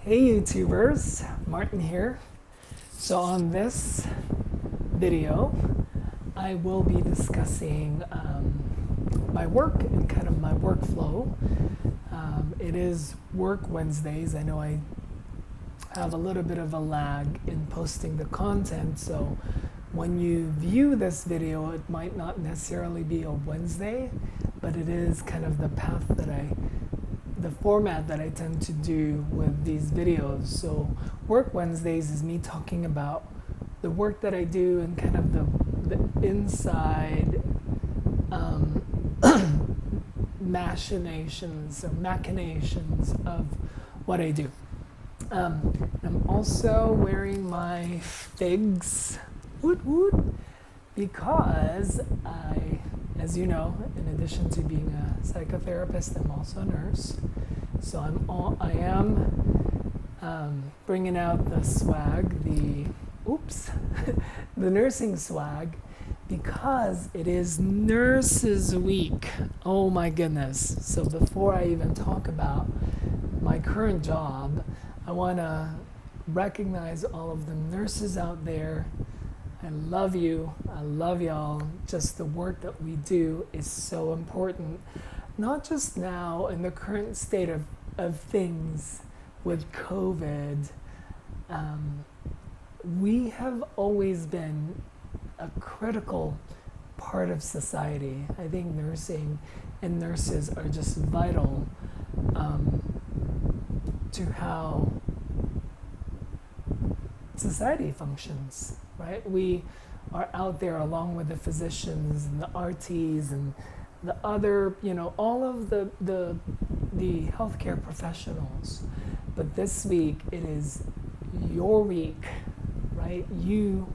Hey YouTubers, Martin here. So on this video, I will be discussing my work and kind of my workflow. It is Work Wednesdays. I know I have a little bit of a lag in posting the content, so when you view this video, it might not necessarily be a Wednesday, but it is kind of the path that the format that I tend to do with these videos. So Work Wednesdays is me talking about the work that I do and kind of the inside machinations of what I do. I'm also wearing my figs, woot woot, because as you know, in addition to being a psychotherapist, I'm also a nurse. So I am bringing out the swag, the nursing swag, because it is Nurses Week. Oh my goodness. So before I even talk about my current job, I want to recognize all of the nurses out there. I love you. I love y'all. Just the work that we do is so important. Not just now in the current state of things with COVID. We have always been a critical part of society. I think nursing and nurses are just vital to how society functions, right? We are out there along with the physicians and the RTs and the other, all of the healthcare professionals. But this week, it is your week, right? You,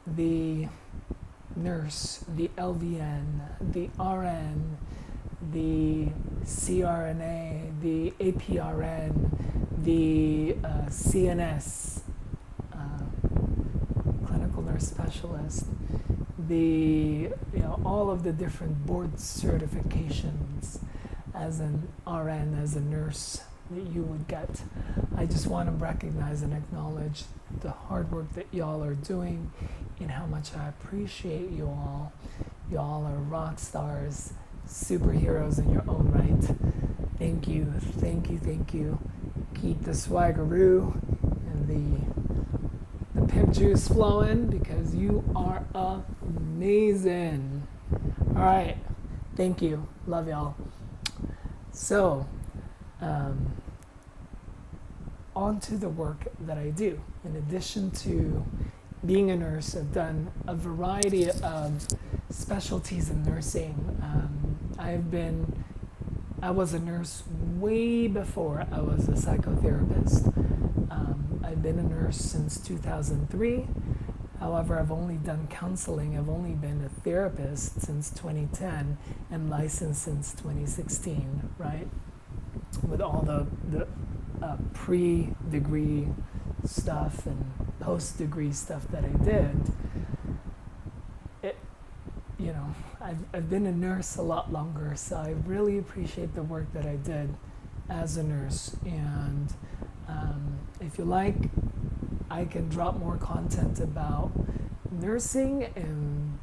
the nurse, the LVN, the RN, the CRNA, the APRN, the CNS, clinical nurse specialist, all of the different board certifications as an RN, as a nurse that you would get. I just want to recognize and acknowledge the hard work that y'all are doing and how much I appreciate you all. Y'all are rock stars, superheroes in your own right. Thank you, thank you, thank you. Keep the swaggeroo and the pimp juice flowing, because you are amazing. All right, thank you, love y'all. So, on to the work that I do. In addition to being a nurse, I've done a variety of specialties in nursing. I was a nurse way before I was a psychotherapist. I've been a nurse since 2003. However, I've only done counseling. I've only been a therapist since 2010 and licensed since 2016, right? With all the pre-degree stuff and post-degree stuff that I did. I've been a nurse a lot longer, so I really appreciate the work that I did as a nurse. And if you like, I can drop more content about nursing and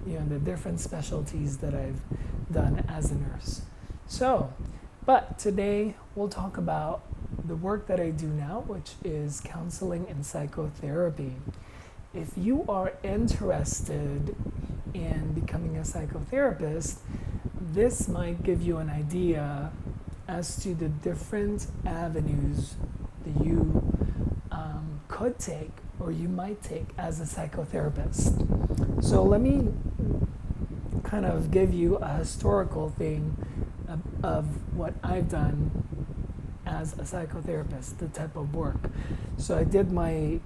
the different specialties that I've done as a nurse. So, but today we'll talk about the work that I do now, which is counseling and psychotherapy. If you are interested in becoming a psychotherapist, this might give you an idea as to the different avenues that you could take or you might take as a psychotherapist. So let me kind of give you a historical thing of what I've done as a psychotherapist, the type of work. So I did my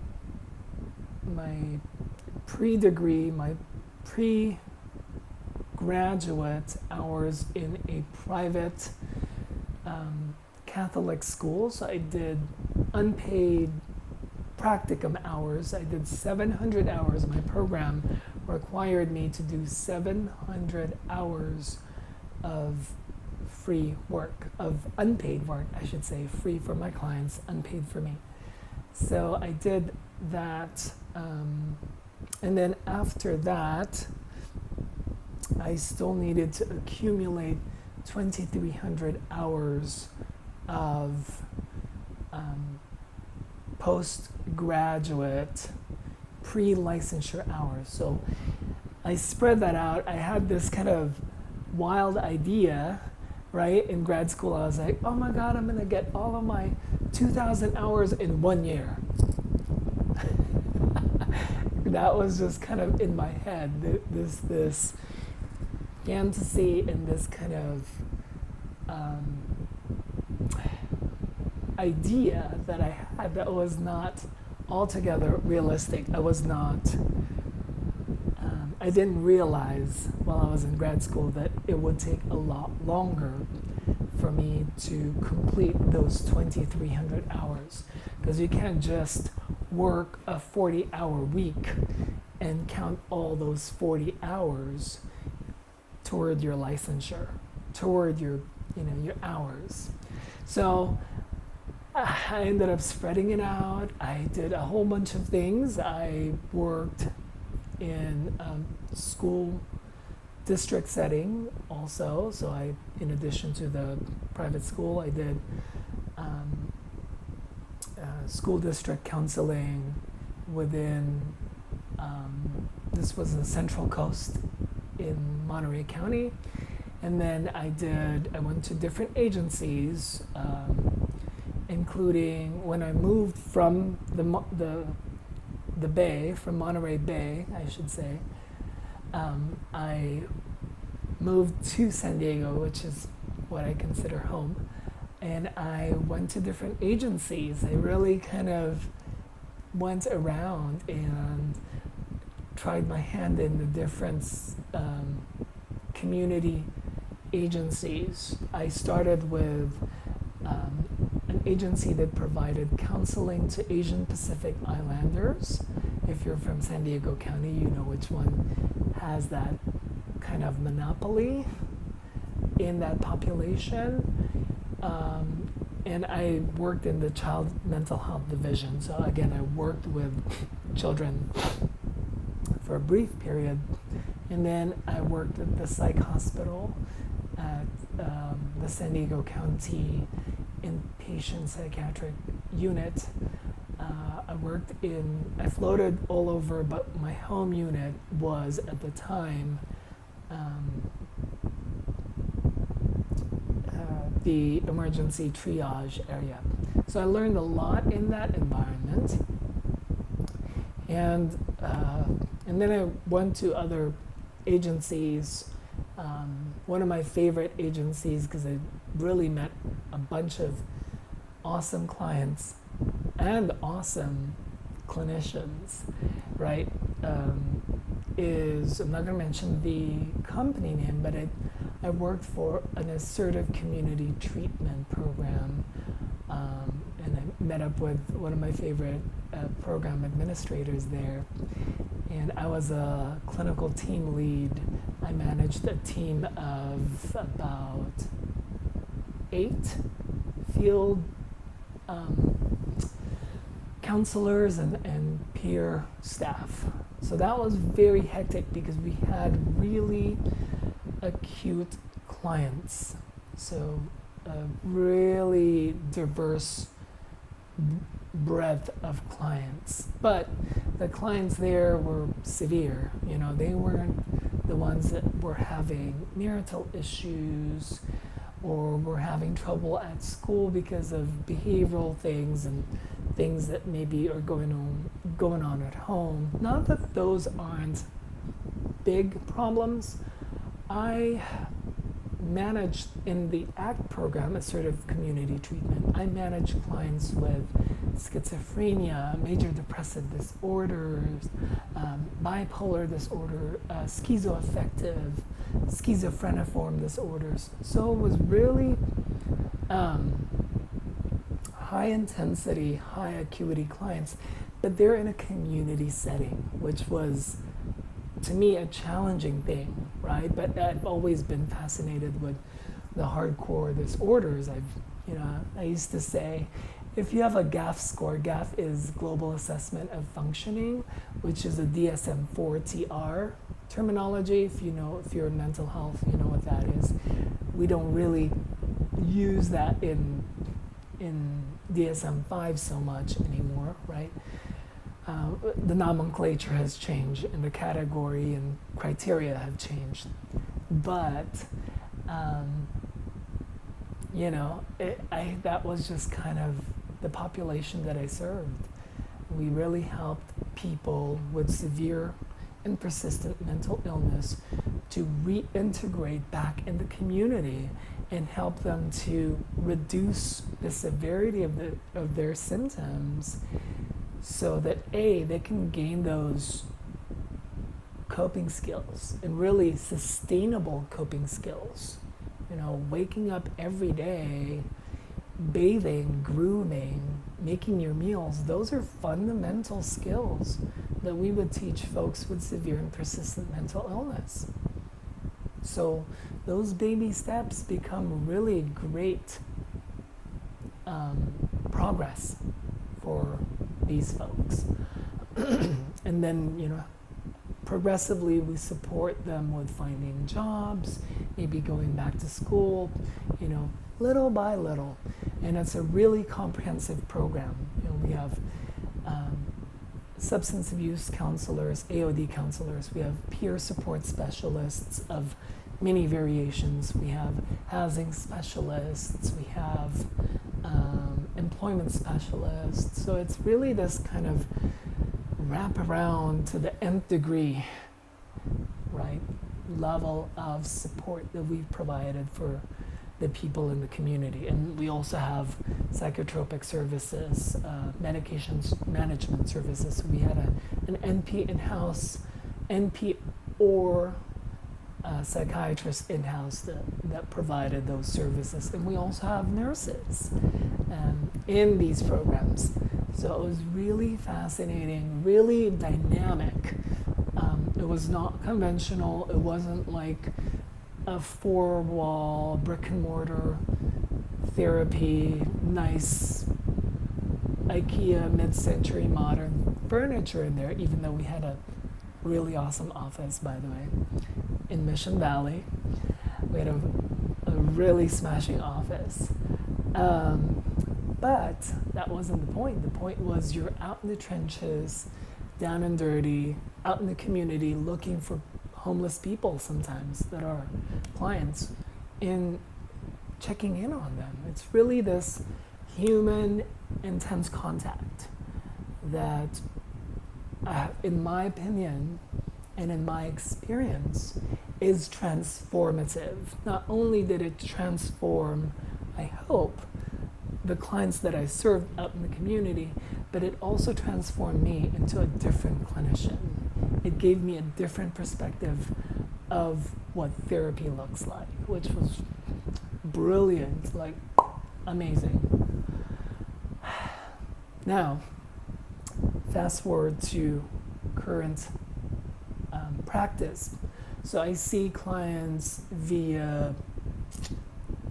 pre-degree, my pre-graduate hours in a private Catholic school. So I did unpaid practicum hours. I did 700 hours. My program required me to do 700 hours of free work, of unpaid work, I should say, free for my clients, unpaid for me. So I did that, and then after that, I still needed to accumulate 2,300 hours of postgraduate pre-licensure hours. So I spread that out. I had this kind of wild idea, right? In grad school, I was like, oh my God, I'm gonna get all of my 2,000 hours in 1 year. That was just kind of in my head, this fantasy and this kind of idea that I had that was not altogether realistic. I didn't realize while I was in grad school that it would take a lot longer for me to complete those 2,300 hours, because you can't just work a 40-hour week and count all those 40 hours toward your licensure, toward your hours. So I ended up spreading it out. I did a whole bunch of things. I worked in school district setting also. So in addition to the private school, I did school district counseling within, this was the Central Coast in Monterey County. And then I went to different agencies, including when I moved from the Bay, from Monterey Bay, I should say, I moved to San Diego, which is what I consider home, and I went to different agencies. I really kind of went around and tried my hand in the different community agencies. I started with an agency that provided counseling to Asian Pacific Islanders. If you're from San Diego County, you know which one has that kind of monopoly in that population. And I worked in the child mental health division. So again, I worked with children for a brief period. And then I worked at the psych hospital at the San Diego County Inpatient Psychiatric Unit. I floated all over, but my home unit was at the time the emergency triage area. So I learned a lot in that environment. And then I went to other agencies. One of my favorite agencies, because I really met a bunch of awesome clients and awesome clinicians, right? I'm not going to mention the company name, but I worked for an assertive community treatment program, and I met up with one of my favorite program administrators there, and I was a clinical team lead. I managed a team of about 8 field counselors and peer staff. So that was very hectic because we had really acute clients. So a really diverse breadth of clients. But the clients there were severe. They weren't the ones that were having marital issues or were having trouble at school because of behavioral things and things that maybe are going on at home. Not that those aren't big problems. I managed in the ACT program, assertive community treatment, I managed clients with schizophrenia, major depressive disorders, bipolar disorder, schizoaffective, schizophreniform disorders. So it was really high intensity, high acuity clients, but they're in a community setting, which was, to me, a challenging thing, right? But I've always been fascinated with the hardcore disorders, I used to say, if you have a GAF score, GAF is Global Assessment of Functioning, which is a DSM-4 TR terminology. If you're in mental health, you know what that is. We don't really use that in DSM-5 so much anymore, right? The nomenclature has changed and the category and criteria have changed. But, that was just kind of the population that I served. We really helped people with severe and persistent mental illness to reintegrate back in the community and help them to reduce the severity of their symptoms so that they can gain those coping skills and really sustainable coping skills. Waking up every day, bathing, grooming, making your meals, those are fundamental skills that we would teach folks with severe and persistent mental illness. So those baby steps become really great progress for these folks. And then, progressively we support them with finding jobs, maybe going back to school, little by little. And it's a really comprehensive program. We have substance abuse counselors, AOD counselors, we have peer support specialists of many variations, we have housing specialists, we have employment specialists. So it's really this kind of wrap around to the nth degree, right, level of support that we've provided for the people in the community. And we also have psychotropic services, medications management services. We had an NP in-house, NP or psychiatrist in-house that provided those services. And we also have nurses in these programs. So it was really fascinating, really dynamic. It was not conventional. It wasn't like a four-wall brick and mortar therapy, nice IKEA mid-century modern furniture in there, even though we had a really awesome office, by the way, in Mission Valley. We had a really smashing office. But that wasn't the point. The point was you're out in the trenches, down and dirty, out in the community looking for homeless people sometimes that are clients, in checking in on them. It's really this human, intense contact that, in my opinion and in my experience, is transformative. Not only did it transform, I hope, the clients that I served out in the community, but it also transformed me into a different clinician. It gave me a different perspective of what therapy looks like, which was brilliant, like amazing. Now, fast forward to current practice. So I see clients via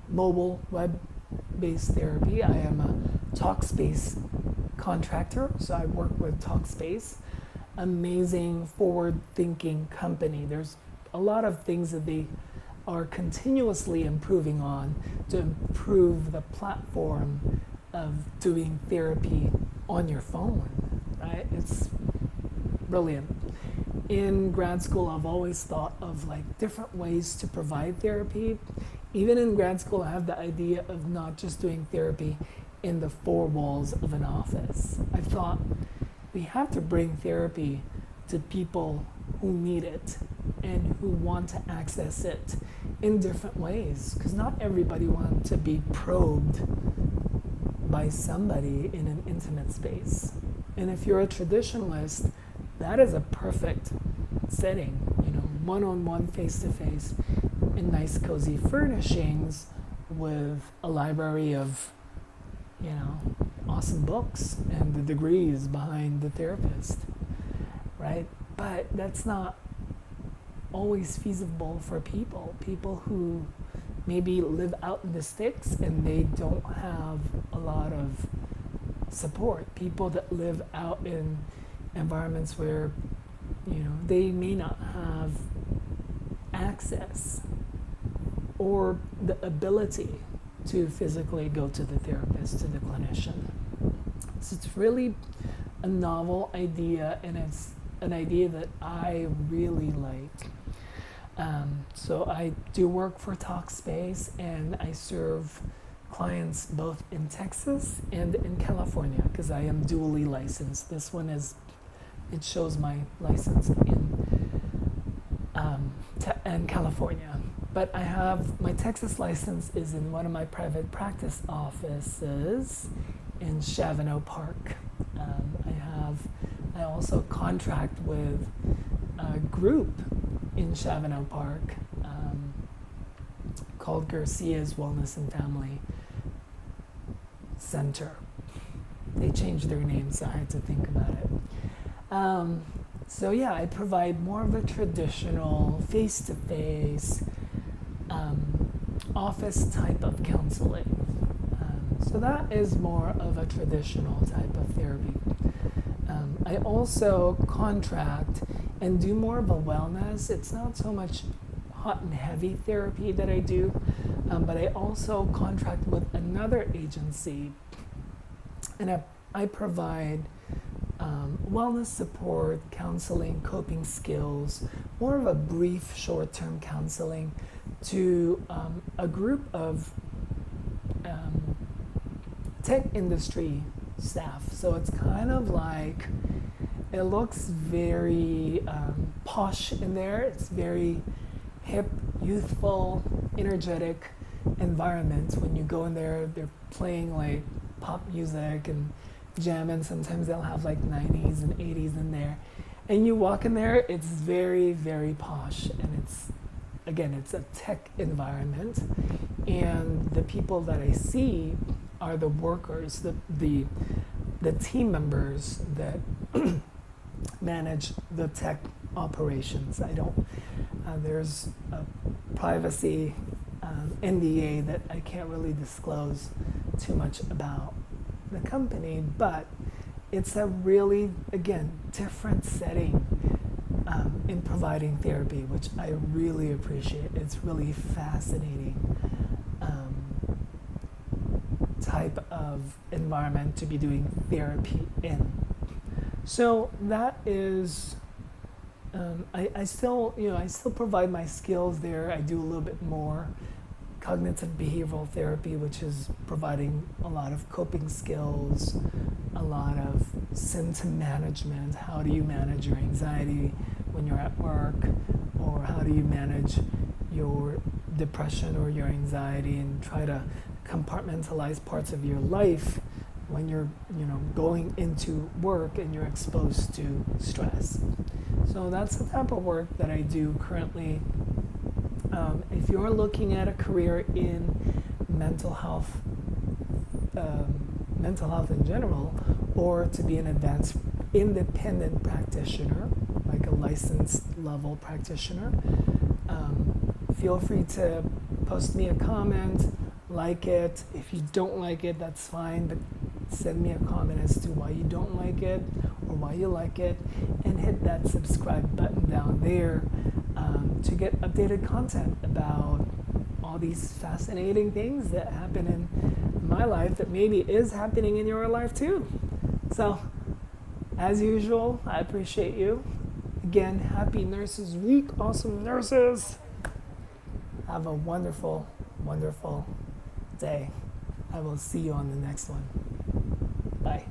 mobile web-based therapy. I am a Talkspace contractor, so I work with Talkspace. Amazing, forward-thinking company. There's a lot of things that they are continuously improving on to improve the platform of doing therapy on your phone, right? It's brilliant. In grad school, I've always thought of like different ways to provide therapy. Even in grad school, I have the idea of not just doing therapy in the four walls of an office. I thought we have to bring therapy to people who need it and who want to access it in different ways, because not everybody wants to be probed by somebody in an intimate space. And if you're a traditionalist, that is a perfect setting, one-on-one, face-to-face, in nice cozy furnishings with a library of, awesome books and the degrees behind the therapist, right? But that's not always feasible for people who maybe live out in the sticks and they don't have a lot of support. People that live out in environments where, they may not have access or the ability to physically go to the therapist, to the clinician. So it's really a novel idea, and it's an idea that I really like. So I do work for Talkspace, and I serve clients both in Texas and in California because I am dually licensed. This one it shows my license in California. But I have, my Texas license is in one of my private practice offices in Chavano Park. I also contract with a group in Chavano Park called Garcia's Wellness and Family Center. They changed their name, so I had to think about it. So yeah, I provide more of a traditional face-to-face office type of counseling. So that is more of a traditional type of therapy. I also contract and do more of a wellness. It's not so much hot and heavy therapy that I do, but I also contract with another agency, and I provide wellness support, counseling, coping skills, more of a brief short-term counseling to a group of tech industry staff. So it's kind of like, it looks very posh in there. It's very hip, youthful, energetic environment. When you go in there, they're playing like pop music and jamming. Sometimes they'll have like 90s and 80s in there. And you walk in there, it's very, very posh. And it's a tech environment. And the people that I see are the workers, the team members that manage the tech operations. There's a privacy NDA that I can't really disclose too much about the company, but it's a really, again, different setting in providing therapy, which I really appreciate. It's really fascinating type of environment to be doing therapy in. So that is, I still provide my skills there. I do a little bit more cognitive behavioral therapy, which is providing a lot of coping skills, a lot of symptom management. How do you manage your anxiety when you're at work, or how do you manage your depression or your anxiety and try to compartmentalize parts of your life when you're going into work and you're exposed to stress. So that's the type of work that I do currently. If you're looking at a career in mental health in general, or to be an advanced independent practitioner, like a licensed level practitioner, feel free to post me a comment, like it. If you don't like it, that's fine, but send me a comment as to why you don't like it or why you like it, and hit that subscribe button down there to get updated content about all these fascinating things that happen in my life that maybe is happening in your life too. So, as usual, I appreciate you. Again, happy Nurses Week, awesome nurses. Have a wonderful, wonderful day. I will see you on the next one. Bye.